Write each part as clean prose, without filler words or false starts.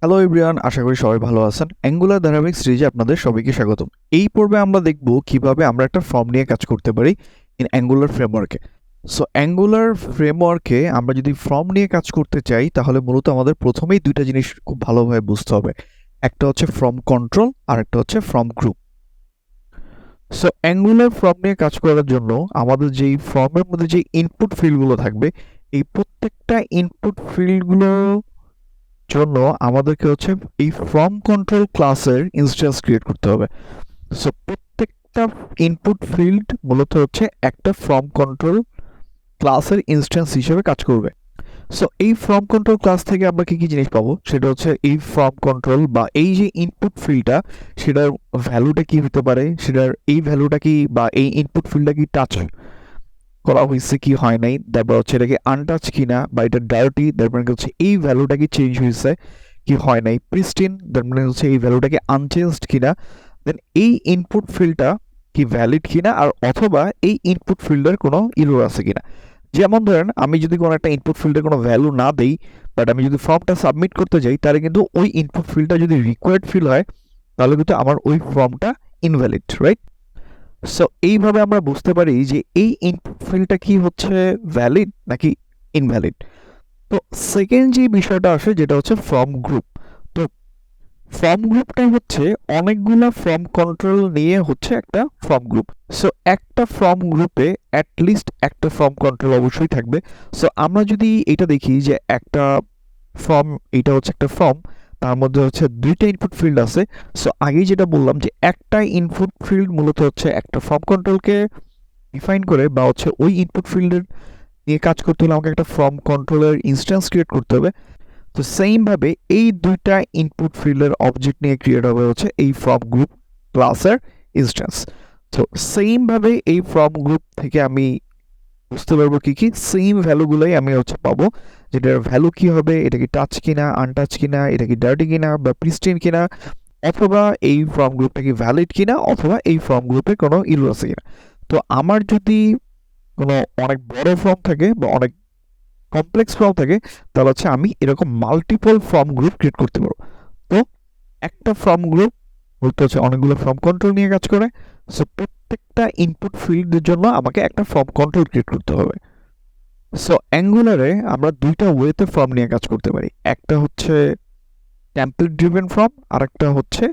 Hello everyone, আশা করি সবাই ভালো আছেন। অ্যাঙ্গুলার ধারাবাহিক সিরিজে আপনাদের সবাইকে স্বাগতম। এই পর্বে আমরা দেখব কিভাবে আমরা একটা ফর্ম নিয়ে কাজ করতে পারি ইন অ্যাঙ্গুলার ফ্রেমওয়ার্কে। সো অ্যাঙ্গুলার ফ্রেমওয়ার্কে আমরা যদি ফর্ম নিয়ে কাজ করতে চাই তাহলে মূলত আমাদের প্রথমেই দুইটা জিনিস খুব ভালোভাবে বুঝতে হবে। একটা হচ্ছে ফর্ম কন্ট্রোল আর একটা হচ্ছে form group. So angular form নিয়ে কাজ করার জন্য আমাদের যেই ফর্মের মধ্যে যে ইনপুট ফিল্ডগুলো থাকবে, এই প্রত্যেকটা ইনপুট ফিল্ডগুলো জন্য আমাদেরকে হচ্ছে এই ফর্ম কন্ট্রোল ক্লাসের ইনস্ট্যান্স ক্রিয়েট করতে হবে। সো প্রত্যেকটা ইনপুট ফিল্ড মূলত হচ্ছে একটা ফর্ম কন্ট্রোল ক্লাসের ইনস্ট্যান্স হিসেবে কাজ করবে। সো এই ফর্ম কন্ট্রোল ক্লাস থেকে আমরা কি কি জিনিস পাবো সেটা হচ্ছে এই ফর্ম কন্ট্রোল বা এই যে ইনপুট ফিল্ডটা, সেটার ভ্যালুটা কি হতে পারে, সেটার এই ভ্যালুটা কি বা এই ইনপুট ফিল্ডটা কি টাচ করা হয়েছে কি হয় নাই, তারপর হচ্ছে এটাকে আনটাচ কিনা বা এটা ডার্টি, তারপর হচ্ছে এই ভ্যালুটা কি চেঞ্জ হয়েছে কি হয় নাই, প্রিস্টিন, তারপর হচ্ছে এই ভ্যালুটা কি আনচেঞ্জড কিনা, দেন এই ইনপুট ফিল্ডটা কি ভ্যালিড কিনা, আর অথবা এই ইনপুট ফিল্ডের কোনো ইরর আছে কিনা। যেমন ধরেন আমি যদি কোনো একটা ইনপুট ফিল্ডের কোনো ভ্যালু না দেই, বাট আমি যদি ফর্মটা সাবমিট করতে যাই, তাহলে কিন্তু ওই ইনপুট ফিল্ডটা যদি রিকোয়ার্ড ফিল হয় তাহলে কিন্তু আমার ওই ফর্মটা ইনভ্যালিড, রাইট? সো এইভাবে আমরা বুঝতে পারি যে এই ইনপুট ফিল্ডটা কি হচ্ছে ভ্যালিড নাকি ইনভ্যালিড। তো সেকেন্ড যে বিষয়টা আসে যেটা হচ্ছে ফর্ম গ্রুপ। তো ফর্ম গ্রুপটাই হচ্ছে অনেকগুলা ফর্ম কন্ট্রোল নিয়ে হচ্ছে একটা ফর্ম গ্রুপ। সো একটা ফর্ম গ্রুপে অ্যাটলিস্ট একটা ফর্ম কন্ট্রোল অবশ্যই থাকবে। সো আমরা যদি এটা দেখি যে একটা ফর্ম, এটা হচ্ছে একটা ফর্ম, তার মধ্যে হচ্ছে দুইটা ইনপুট ফিল্ড আছে। সো আগেই যেটা বললাম যে একটা ইনপুট ফিল্ড মূলত হচ্ছে একটা ফর্ম কন্ট্রোলকে ডিফাইন করে বা হচ্ছে ওই ইনপুট ফিল্ডের নিয়ে কাজ করতে হলে আমাকে একটা ফর্ম কন্ট্রোলের ইনস্ট্যান্স ক্রিয়েট করতে হবে। তো সেইমভাবে এই দুইটা ইনপুট ফিল্ডের অবজেক্ট নিয়ে ক্রিয়েট হবে হচ্ছে এই ফর্ম গ্রুপ ক্লাসের ইনস্ট্যান্স। তো সেইমভাবে এই ফর্ম গ্রুপ থেকে আমি বুঝতে পারবো কি কি সেম ভ্যালুগুলোই আমি হচ্ছে পাবো, যেটার ভ্যালু কি হবে, এটা কি টাচ কিনা, আনটাচ কিনা, এটা কি ডার্টি কিনা বা প্রিস্টিন কিনা, অথবা এই ফর্ম গ্রুপটা কি ভ্যালিড কিনা, অথবা এই ফর্ম গ্রুপে কোনো ইরর আছে কিনা। তো আমার যদি কোনো অনেক বড় ফর্ম থাকে বা অনেক কমপ্লেক্স ফর্ম থাকে, তাহলে হচ্ছে আমি এরকম মাল্টিপল ফর্ম গ্রুপ ক্রিয়েট করতে পারবো। তো একটা ফর্ম গ্রুপ বলতে হচ্ছে অনেকগুলো ফর্ম কন্ট্রোল নিয়ে কাজ করে। সো প্রত্যেকটা ইনপুট ফিল্ডের জন্য আমাকে একটা ফর্ম কন্ট্রোল ক্রিয়েট করতে হবে। সো অ্যাঙ্গুলারে আমরা দুইটা ওয়েতে ফর্ম নিয়ে কাজ করতে পারি। একটা হচ্ছে টেমপ্লেট ড্রিভেন ফর্ম, আর একটা হচ্ছে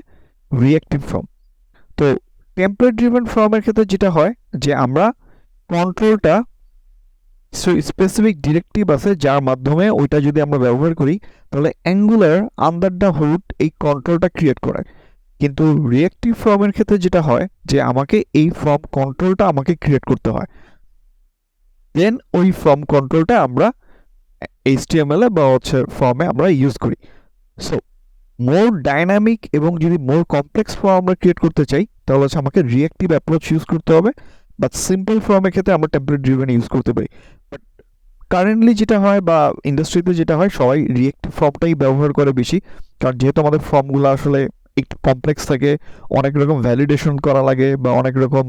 রিঅ্যাক্টিভ ফর্ম। তো টেমপ্লেট ড্রিভেন ফর্মের ক্ষেত্রে যেটা হয় যে আমরা কন্ট্রোলটা স্পেসিফিক ডিরেক্টিভ আছে যার মাধ্যমে ওইটা যদি আমরা ব্যবহার করি তাহলে অ্যাঙ্গুলার আন্ডার দ্য হুড এই কন্ট্রোলটা ক্রিয়েট করে। কিন্তু রিঅ্যাক্টিভ ফর্মের ক্ষেত্রে যেটা হয় যে আমাকে এই ফর্ম কন্ট্রোলটা আমাকে ক্রিয়েট করতে হয়, দেন ওই ফর্ম কন্ট্রোলটা আমরা এইচটিএমএল এ বা হচ্ছে ফর্মে আমরা ইউজ করি। সো মোর ডাইনামিক এবং যদি মোর কমপ্লেক্স ফর্ম আমরা ক্রিয়েট করতে চাই তাহলে হচ্ছে আমাকে রিঅ্যাক্টিভ অ্যাপ্রোচ ইউজ করতে হবে, বাট সিম্পল ফর্মের ক্ষেত্রে আমরা টেমপ্লেট ড্রিভেন ইউজ করতে পারি। বাট কারেন্টলি যেটা হয় বা ইন্ডাস্ট্রিতে যেটা হয় সবাই রিঅ্যাক্টিভ ফর্মটাই ব্যবহার করে বেশি, কারণ যেহেতু আমাদের ফর্মগুলো আসলে একটু কমপ্লেক্স থাকে, অনেক রকম ভ্যালিডেশন করা লাগে বা অনেক রকম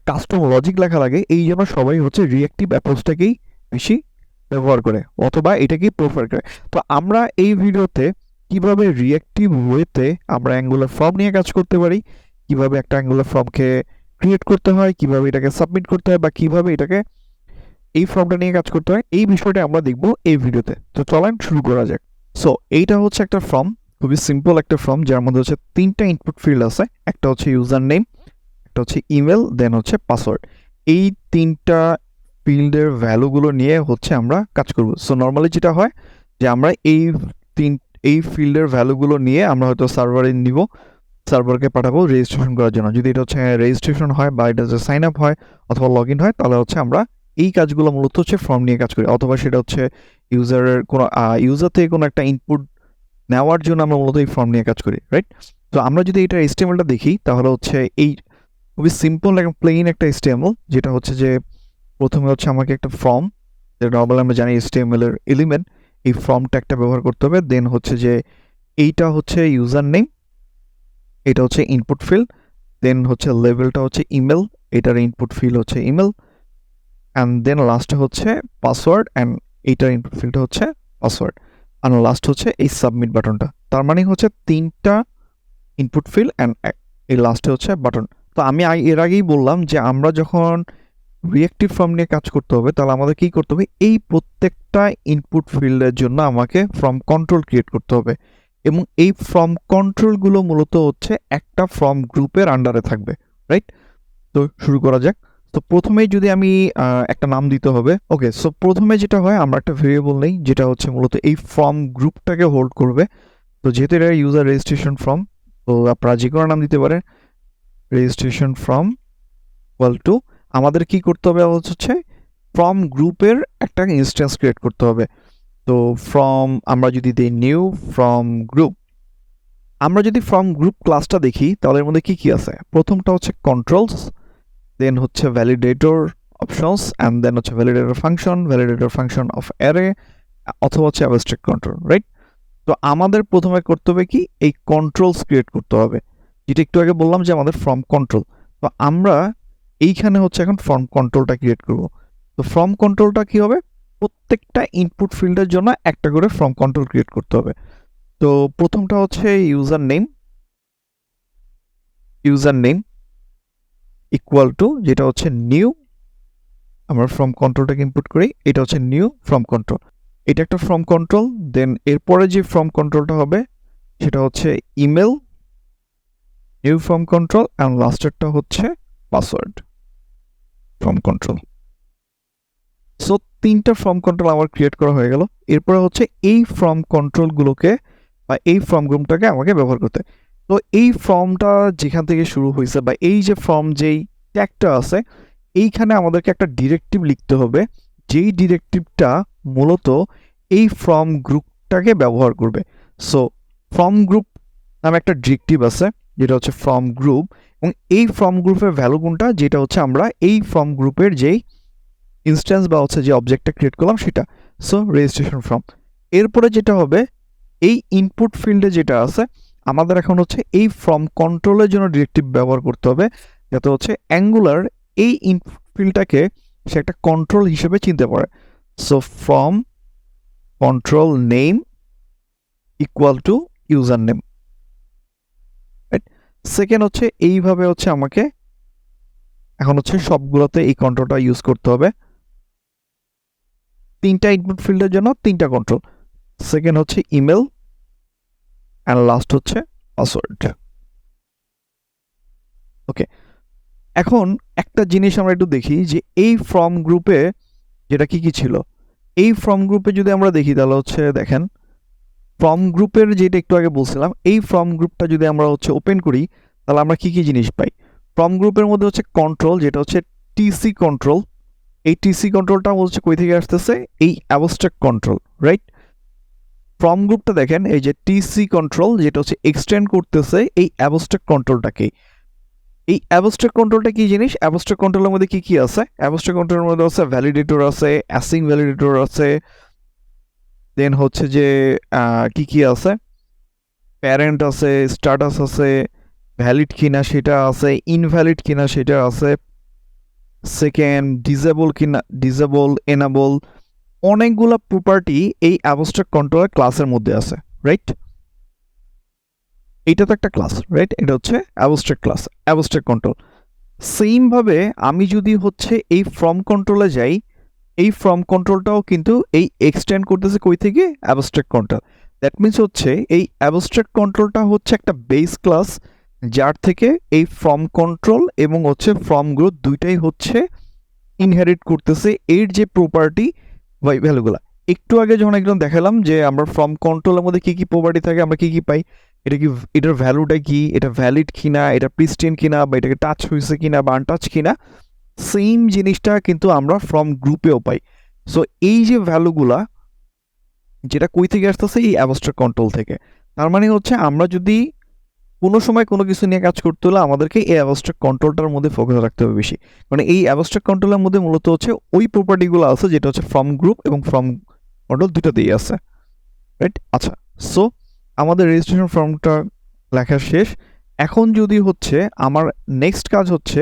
কাস্টম লজিক লেখা লাগে, এই জন্য সবাই হচ্ছে রিঅ্যাক্টিভ অ্যাপ্রোচটাকেই বেশি ব্যবহার করে অথবা এটাকেই প্রেফার করে। তো আমরা এই ভিডিওতে কিভাবে রিঅ্যাক্টিভ ওয়েতে আমরা অ্যাঙ্গুলার ফর্ম নিয়ে কাজ করতে পারি, কিভাবে একটা অ্যাঙ্গুলার ফর্মকে ক্রিয়েট করতে হয়, কিভাবে এটাকে সাবমিট করতে হয়, বা কিভাবে এটাকে এই ফর্মটা নিয়ে কাজ করতে হয়, এই বিষয়টা আমরা দেখব এই ভিডিওতে। তো চলেন শুরু করা যাক। সো এইটা হচ্ছে একটা ফর্ম, খুবই সিম্পল একটা ফর্ম যার মধ্যে হচ্ছে তিনটা ইনপুট ফিল্ড আছে। একটা হচ্ছে ইউজার নেম, একটা হচ্ছে ইমেল, দেন হচ্ছে পাসওয়ার্ড। এই তিনটা ফিল্ডের ভ্যালুগুলো নিয়ে হচ্ছে আমরা কাজ করব। সো নর্মালি যেটা হয় যে আমরা তিন এই ফিল্ডের ভ্যালুগুলো নিয়ে আমরা হয়তো সার্ভারে নিব, সার্ভারকে পাঠাবো রেজিস্ট্রেশন করার জন্য। যদি এটা হচ্ছে রেজিস্ট্রেশন হয় বা এটা হচ্ছে সাইন আপ হয় অথবা লগ ইন হয়, তাহলে হচ্ছে আমরা এই কাজগুলো মূলত হচ্ছে ফর্ম নিয়ে কাজ করি, অথবা সেটা হচ্ছে ইউজারের কোনো ইউজার থেকে কোনো একটা ইনপুট নেওয়ার জন্য আমরা মূলত এই ফর্ম নিয়ে কাজ করি, রাইট? তো আমরা যদি এটা এইচটিএমএলটা দেখি তাহলে হচ্ছে এই খুবই সিম্পল এবং প্লেন একটা এইচটিএমএল, যেটা হচ্ছে যে প্রথমে হচ্ছে আমাকে একটা ফর্ম, যেটা নর্মালি আমরা জানি এইচটিএমএল এর এলিমেন্ট, এই ফর্ম ট্যাগটা ব্যবহার করতে হবে। দেন হচ্ছে যে এইটা হচ্ছে ইউজার নেম, এটা হচ্ছে ইনপুট ফিল্ড, দেন হচ্ছে লেভেলটা হচ্ছে ইমেল, এটার ইনপুট ফিল্ড হচ্ছে ইমেল, অ্যান্ড দেন লাস্টে হচ্ছে পাসওয়ার্ড, অ্যান্ড এইটার ইনপুট ফিল্ডটা হচ্ছে পাসওয়ার্ড। আর লাস্ট হচ্ছে এই সাবমিট বাটনটা। তার মানে হচ্ছে 3টা ইনপুট ফিল্ড অ্যান্ড এই লাস্টে হচ্ছে বাটন। তো আমি এর আগেই বললাম যে আমরা যখন রিঅ্যাক্টিভ ফর্ম নিয়ে কাজ করতে হবে তাহলে আমাদের কি করতে হবে, এই প্রত্যেকটা ইনপুট ফিল্ডের জন্য আমাকে ফর্ম কন্ট্রোল ক্রিয়েট করতে হবে এবং এই ফর্ম কন্ট্রোলগুলো মূলত হচ্ছে একটা ফর্ম গ্রুপের আন্ডারে থাকবে, রাইট? তো শুরু করা যাক। তো প্রথমেই যদি আমি একটা নাম দিতে হবে। ওকে, সো প্রথমে যেটা হয় আমরা একটা ভেরিয়েবল নেই যেটা হচ্ছে মূলত এই ফর্ম গ্রুপটাকে হোল্ড করবে। তো যেহেতু এটা ইউজার রেজিস্ট্রেশন ফর্ম, তো আপনারা যে কোনো নাম দিতে পারেন। রেজিস্ট্রেশন ফর্ম ইকুয়াল টু আমাদের কি করতে হবে হচ্ছে ফর্ম গ্রুপের একটা ইনস্ট্যান্স ক্রিয়েট করতে হবে। তো ফর্ম আমরা যদি দিই নিউ ফর্ম গ্রুপ, আমরা যদি ফর্ম গ্রুপ ক্লাসটা দেখি তাহলে এর মধ্যে কি কি আছে। প্রথমটা হচ্ছে কন্ট্রোলস, দেন হচ্ছে ভ্যালিডেটর অপশনস, অ্যান্ড দেন হচ্ছে ভ্যালিডেটর ফাংশন অফ অ্যারে, অথবা হচ্ছে অ্যাবস্ট্রাক্ট কন্ট্রোল, রাইট? তো আমাদের প্রথমে করতে হবে কি, এই কন্ট্রোলস ক্রিয়েট করতে হবে, যেটা একটু আগে বললাম যে আমাদের ফর্ম কন্ট্রোল। তো আমরা এইখানে হচ্ছে এখন ফর্ম কন্ট্রোলটা ক্রিয়েট করব। তো ফর্ম কন্ট্রোলটা কি হবে, প্রত্যেকটা ইনপুট ফিল্ডের জন্য একটা করে ফর্ম কন্ট্রোল ক্রিয়েট করতে হবে। তো প্রথমটা হচ্ছে ইউজার নেম ইকুয়াল টু যেটা হচ্ছে নিউ, আমরা ফর্ম কন্ট্রোলটাকে ইনপুট করি, এটা হচ্ছে নিউ ফর্ম কন্ট্রোল, এটা একটা ফর্ম কন্ট্রোল। দেন এরপরে যে ফর্ম কন্ট্রোলটা হবে সেটা হচ্ছে email, new form control, and লাস্টেরটা হচ্ছে পাসওয়ার্ড ফর্ম কন্ট্রোল। সো 3টা ফর্ম কন্ট্রোল আমার ক্রিয়েট করা হয়ে গেল। এরপরে হচ্ছে এই ফর্ম কন্ট্রোলগুলোকে বা এই ফর্ম গ্রুপটাকে আমাকে ব্যবহার করতে। তো এই ফর্মটা যেখান থেকে শুরু হয়েছে বা এই যে ফর্ম যেই ট্যাগটা আছে, এইখানে আমাদেরকে একটা ডিরেক্টিভ লিখতে হবে, যেই ডিরেক্টিভটা মূলত এই ফর্ম গ্রুপটাকে ব্যবহার করবে। সো ফর্ম গ্রুপ নামে একটা ডিরেক্টিভ আছে যেটা হচ্ছে ফর্ম গ্রুপ, এবং এই ফর্ম গ্রুপের ভ্যালু কোনটা, যেটা হচ্ছে আমরা এই ফর্ম গ্রুপের যেই ইনস্ট্যান্স বা হচ্ছে যে অবজেক্টটা ক্রিয়েট করলাম সেটা। So registration form. এরপরে যেটা হবে, এই ইনপুট ফিল্ডে যেটা আছে আমাদের এখন হচ্ছে এই ফর্ম কন্ট্রোলের জন্য ডিরেক্টিভ ব্যবহার করতে হবে, যাতে হচ্ছে অ্যাঙ্গুলার এই ইনপুট ফিল্ডটাকে সে একটা কন্ট্রোল হিসেবে চিনতে পারে। So form control name equal to user name, right? Second হচ্ছে এইভাবে হচ্ছে আমাকে এখন হচ্ছে সবগুলোতে এই কন্ট্রোলটা ইউজ করতে হবে। 3টা ইনপুট ফিল্ডের জন্য 3টা কন্ট্রোল। সেকেন্ড হচ্ছে ইমেল, অ্যান্ড লাস্ট হচ্ছে পাসওয়ার্ড। ওকে, এখন একটা জিনিস আমরা একটু দেখি যে এই ফর্ম গ্রুপে যেটা কি কি ছিল। এই ফর্ম গ্রুপে যদি আমরা দেখি তাহলে হচ্ছে দেখেন, ফর্ম গ্রুপের যেটা একটু আগে বলছিলাম, এই ফর্ম গ্রুপটা যদি আমরা হচ্ছে ওপেন করি তাহলে আমরা কি কি জিনিস পাই। ফর্ম গ্রুপের মধ্যে হচ্ছে কন্ট্রোল, যেটা হচ্ছে টিসি কন্ট্রোল। এই টিসি কন্ট্রোলটা হচ্ছে কই থেকে আসতেছে, এই অ্যাবস্ট্রাক্ট কন্ট্রোল, রাইট? ফর্ম গ্রুপটা দেখেন, এই যে টিসি কন্ট্রোল যেটা হচ্ছে এক্সটেন্ড করতেছে এই অ্যাবস্ট্রাক্ট কন্ট্রোলটাকে। এই অ্যাবস্ট্রাক্ট কন্ট্রোলটা কি জিনিস, অ্যাবস্ট্রাক্ট কন্ট্রোলের মধ্যে কি কি আছে, অ্যাবস্ট্রাক্ট কন্ট্রোলের মধ্যে আছে ভ্যালিডেটর আছে, অ্যাসিং ভ্যালিডেটর আছে, দেন হচ্ছে যে কি কি আছে, প্যারেন্ট আছে, স্ট্যাটাস আছে, ভ্যালিড কিনা সেটা আছে, ইনভ্যালিড কিনা সেটা আছে, সেকেন্ড ডিসেবল এনাবল, অনেকগুলা প্রপার্টি এই অ্যাবস্ট্রাক্ট কন্ট্রোলের ক্লাসের মধ্যে আছে, রাইট? এটা তো একটা ক্লাস, রাইট? এটা হচ্ছে abstract class, abstract control. Same ভাবে আমি যদি হচ্ছে এই ফর্ম কন্ট্রোলে যাই, এই ফর্ম কন্ট্রোলটাও কিন্তু এই এক্সটেন্ড করতেছে কই থেকে, অ্যাবস্ট্রাক্ট কন্ট্রোল। দ্যাট মিনস হচ্ছে এই অ্যাবস্ট্রাক্ট কন্ট্রোলটা হচ্ছে একটা বেস ক্লাস, যার থেকে এই ফর্ম কন্ট্রোল এবং হচ্ছে ফর্ম গ্রুপ দুইটাই হচ্ছে ইনহেরিট করতেছে এর যে প্রপার্টি বা ভ্যালুগুলা। একটু আগে যখন একদম দেখালাম যে আমরা ফর্ম কন্ট্রোলের মধ্যে কি কি প্রপার্টি থাকে, আমরা কি কি পাই, এটা কি, এটার ভ্যালুটা কি, এটা ভ্যালিড কিনা, এটা প্রিস্টিন কিনা, বা এটাকে টাচ হয়েছে কিনা বা আনটাচ কিনা, সেম জিনিসটা কিন্তু আমরা ফর্ম গ্রুপেও পাই। সো এই যে ভ্যালুগুলা যেটা কই থেকে আসতেছে, এই অ্যাবস্ট্রাক্ট কন্ট্রোল থেকে। তার মানে হচ্ছে আমরা যদি কোনো সময় কোনো কিছু নিয়ে কাজ করতে হলে আমাদেরকে এই অ্যাবস্ট্রাক্ট কন্ট্রোলটার মধ্যে ফোকাস রাখতে হবে বেশি, মানে এই অ্যাবস্ট্রাক্ট কন্ট্রোলের মধ্যে মূলত হচ্ছে ওই প্রপার্টিগুলো আছে যেটা হচ্ছে ফর্ম গ্রুপ এবং ফর্ম কন্ট্রোল দুটোতেই আছে, রাইট? আচ্ছা, সো আমাদের রেজিস্ট্রেশন ফর্মটা লেখা শেষ। এখন যদি হচ্ছে আমার নেক্সট কাজ হচ্ছে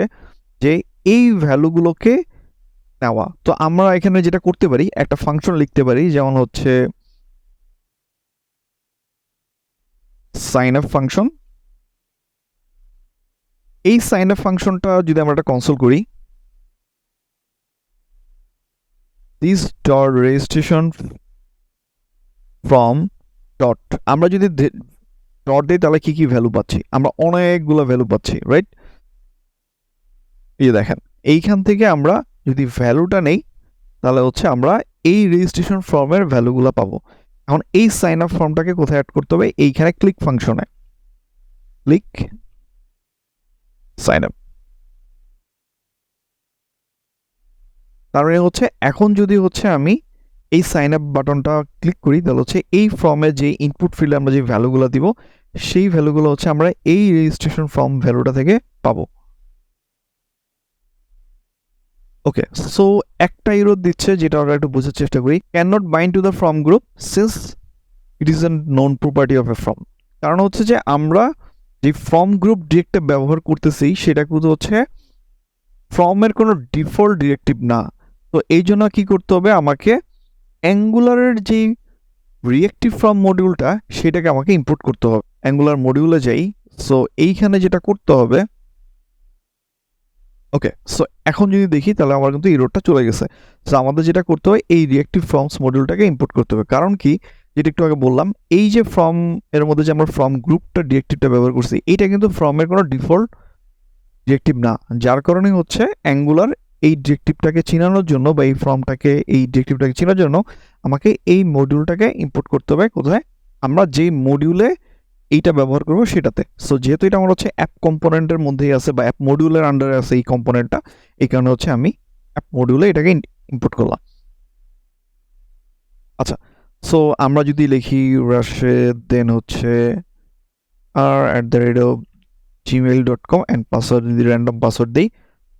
যে এই ভ্যালুগুলোকে নেওয়া। তো আমরা এখানে যেটা করতে পারি, একটা ফাংশন লিখতে পারি, যেমন হচ্ছে সাইন আপ ফাংশন। এই সাইন আপ ফাংশনটা যদি আমরা একটা কনসোল করি, this dot registration from dot, আমরা যদি ডট দিই তাহলে কি কি ভ্যালু পাচ্ছি? আমরা অনেকগুলো ভ্যালু পাচ্ছি, রাইট? এই দেখেন, এইখান থেকে আমরা যদি ভ্যালুটা নেই তাহলে হচ্ছে আমরা এই রেজিস্ট্রেশন ফর্মের ভ্যালুগুলো পাবো। এখন এই সাইন আপ ফর্মটাকে কোথায় অ্যাড করতে হবে? এইখানে ক্লিক ফাংশনে ক্লিক সাইন আপ। তার মানে হচ্ছে এখন যদি হচ্ছে আমি এই সাইন আপ বাটনটা ক্লিক করি তাহলে হচ্ছে এই ফর্মে যে ইনপুট ফিল্ডে আমরা যে ভ্যালুগুলো দিব সেই ভ্যালুগুলো হচ্ছে আমরা এই রেজিস্ট্রেশন ফর্ম ভ্যালুটা থেকে পাবো। ওকে, সো একটা এরর দিচ্ছে যেটা আমরা একটু বোঝার চেষ্টা করি। Can not bind to the form group since it is a non property of A form. কারণ হচ্ছে যে আমরা যে ফর্ম গ্রুপ ডিরেক্টিভ ব্যবহার করতেছি সেটা কিন্তু হচ্ছে ফর্মের কোনো ডিফল্ট ডিরেক্টিভ না। তো এই জন্য কি করতে হবে? আমাকে অ্যাঙ্গুলারের যেই রিয়েক্টিভ ফর্ম মডিউলটা সেটাকে আমাকে ইম্পোর্ট করতে হবে। অ্যাঙ্গুলার মডিউলে যাই। সো এইখানে যেটা করতে হবে, ওকে, সো এখন যদি দেখি তাহলে আমার কিন্তু এররটা চলে গেছে। সো আমাদের যেটা করতে হবে এই রিয়েক্টিভ ফর্মস মডিউলটাকে ইম্পোর্ট করতে হবে। কারণ কি, যেটা একটু আগে বললাম, এই যে ফর্ম এর মধ্যে যে আমরা ফর্ম গ্রুপটা ডিরেক্টিভটা ব্যবহার করছি এটা কিন্তু ফর্মের কোনো ডিফল্ট ডিরেক্টিভ না। যার কারণে হচ্ছে অ্যাঙ্গুলার এই ডিরেক্টিভটাকে চিনানোর জন্য বা এই ফর্মটাকে এই ডিরেক্টিভটাকে চেনার জন্য আমাকে এই মডিউলটাকে ইম্পোর্ট করতে হবে। কোথায়? আমরা যেই মডিউলে এইটা ব্যবহার করবো সেটাতে। সো যেহেতু এটা আমার হচ্ছে অ্যাপ কম্পোনেন্টের মধ্যেই আছে বা অ্যাপ মডিউলের আন্ডারে আছে এই কম্পোনেন্টটা, এই কারণে হচ্ছে আমি অ্যাপ মডিউলে এটাকে ইম্পোর্ট করলাম। আচ্ছা, সো আমরা যদি লিখি রাশেদ দেন হচ্ছে r@gmail.com অ্যান্ড পাসওয়ার্ড যদি র্যান্ডম পাসওয়ার্ড দিই,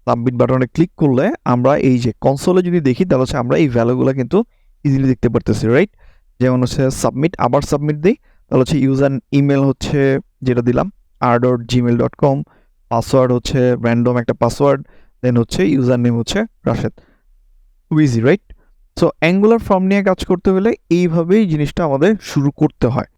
সাবমিট বাটনে ক্লিক করলে আমরা এই যে কনসোলে যদি দেখি তাহলে হচ্ছে আমরা এই ভ্যালুগুলো কিন্তু ইজিলি দেখতে পারতেছি, রাইট? যেমন হচ্ছে সাবমিট, আবার সাবমিট দিই তাহলে হচ্ছে ইউজার ইমেল হচ্ছে যেটা দিলাম r.gmail.com, পাসওয়ার্ড হচ্ছে র্যান্ডম একটা পাসওয়ার্ড, দেন হচ্ছে ইউজার নেম হচ্ছে রাশেদ। খুব easy, right? So angular form নিয়ে কাজ করতে হলে এইভাবেই জিনিসটা আমাদের শুরু করতে হয়।